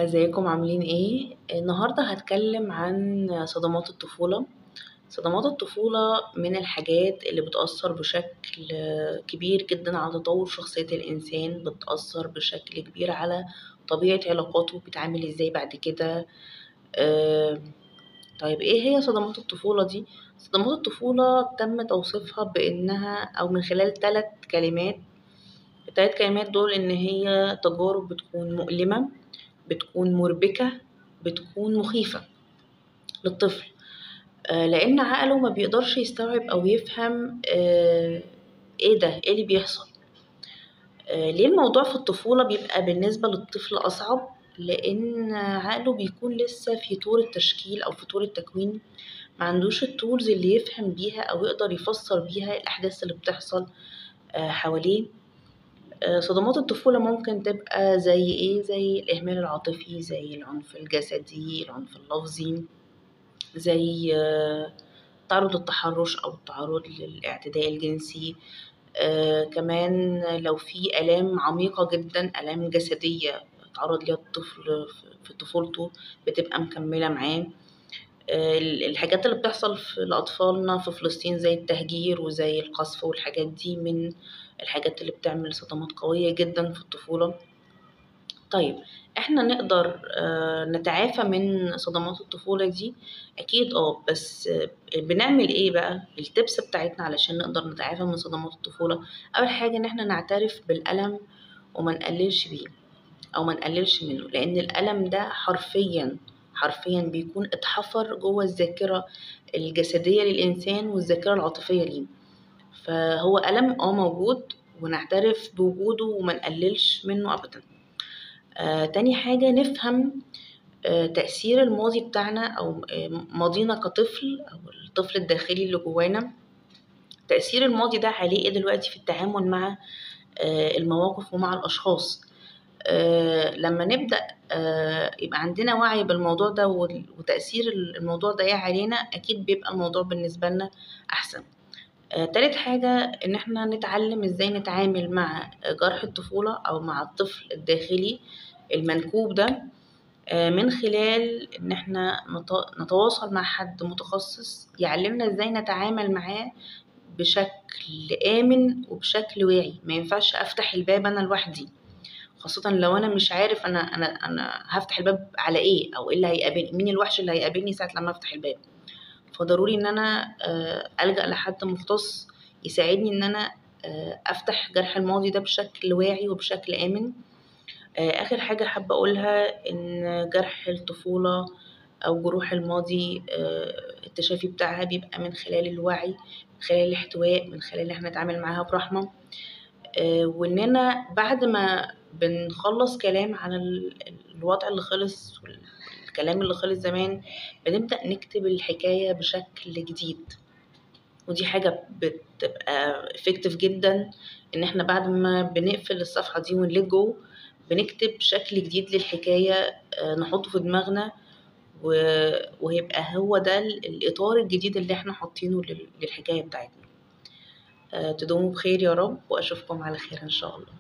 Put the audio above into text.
ازيكم عاملين ايه؟ النهاردة هتكلم عن صدمات الطفولة. صدمات الطفولة من الحاجات اللي بتأثر بشكل كبير جدا على تطور شخصية الإنسان، بتأثر بشكل كبير على طبيعة علاقاته، بيتعامل ازاي بعد كده. آه، طيب ايه هي صدمات الطفولة دي؟ صدمات الطفولة تم توصيفها بأنها أو من خلال 3 كلمات. ال3 كلمات دول إن هي تجارب بتكون مؤلمة، بتكون مربكة، بتكون مخيفة للطفل. لأن عقله ما بيقدرش يستوعب أو يفهم ايه ده، ايه اللي بيحصل. ليه الموضوع في الطفولة بيبقى بالنسبة للطفل أصعب؟ لأن عقله بيكون لسه في طور التشكيل أو في طور التكوين، ما عندوش التولز اللي يفهم بيها أو يقدر يفسر بيها الأحداث اللي بتحصل حواليه. صدمات الطفولة ممكن تبقى زي ايه؟ زي الإهمال العاطفي، زي العنف الجسدي، العنف اللفظي، زي تعرض للتحرش أو التعرض للاعتداء الجنسي. كمان لو في آلام عميقة جدا، آلام جسدية تعرض ليها الطفل في طفولته بتبقى مكملة معاه. الحاجات اللي بتحصل لأطفالنا في فلسطين زي التهجير وزي القذف والحاجات دي من الحاجات اللي بتعمل صدمات قوية جدا في الطفولة. طيب احنا نقدر نتعافى من صدمات الطفولة دي؟ اكيد بس بنعمل ايه بقى؟ التبس بتاعتنا علشان نقدر نتعافى من صدمات الطفولة، اول حاجة ان احنا نعترف بالألم وما نقللش بيه او ما نقللش منه، لان الألم ده حرفيا بيكون اتحفر جوه الذاكرة الجسدية للإنسان والذاكرة العاطفية ليه. فهو ألم موجود، ونعترف بوجوده وما نقللش منه أبدا. تاني حاجة نفهم تأثير الماضي بتاعنا أو ماضينا كطفل أو الطفل الداخلي اللي جوانا. تأثير الماضي ده عليه ايه دلوقتي في التعامل مع المواقف ومع الأشخاص. لما نبدأ يبقى عندنا وعي بالموضوع ده وتأثير الموضوع ده ايه علينا، أكيد بيبقى الموضوع بالنسبة لنا أحسن. تالت حاجة إن احنا نتعلم ازاي نتعامل مع جرح الطفولة أو مع الطفل الداخلي المنكوب ده، من خلال إن احنا نتواصل مع حد متخصص يعلمنا ازاي نتعامل معاه بشكل آمن وبشكل واعي. ما ينفعش أفتح الباب أنا لوحدي، خاصة لو أنا مش عارف أنا هفتح الباب على إيه أو إيه اللي هيقابلني، مين الوحش اللي هيقابلني ساعة لما أفتح الباب. فضروري إن أنا ألجأ لحد مختص يساعدني إن أنا أفتح جرح الماضي ده بشكل واعي وبشكل آمن. آخر حاجة حابة أقولها إن جرح الطفولة أو جروح الماضي التشافي بتاعها بيبقى من خلال الوعي، من خلال الاحتواء، من خلال إن احنا نتعامل معاها برحمة. وإننا بعد ما بنخلص كلام عن الوضع اللي خلص والكلام اللي خلص زمان، بنبدأ نكتب الحكاية بشكل جديد. ودي حاجة بتبقى effective جدا، إن احنا بعد ما بنقفل الصفحة دي ونليت جو بنكتب شكل جديد للحكاية نحطه في دماغنا، ويبقى هو ده الإطار الجديد اللي احنا حاطينه للحكاية بتاعتنا. تدوموا بخير يا رب، وأشوفكم على خير إن شاء الله.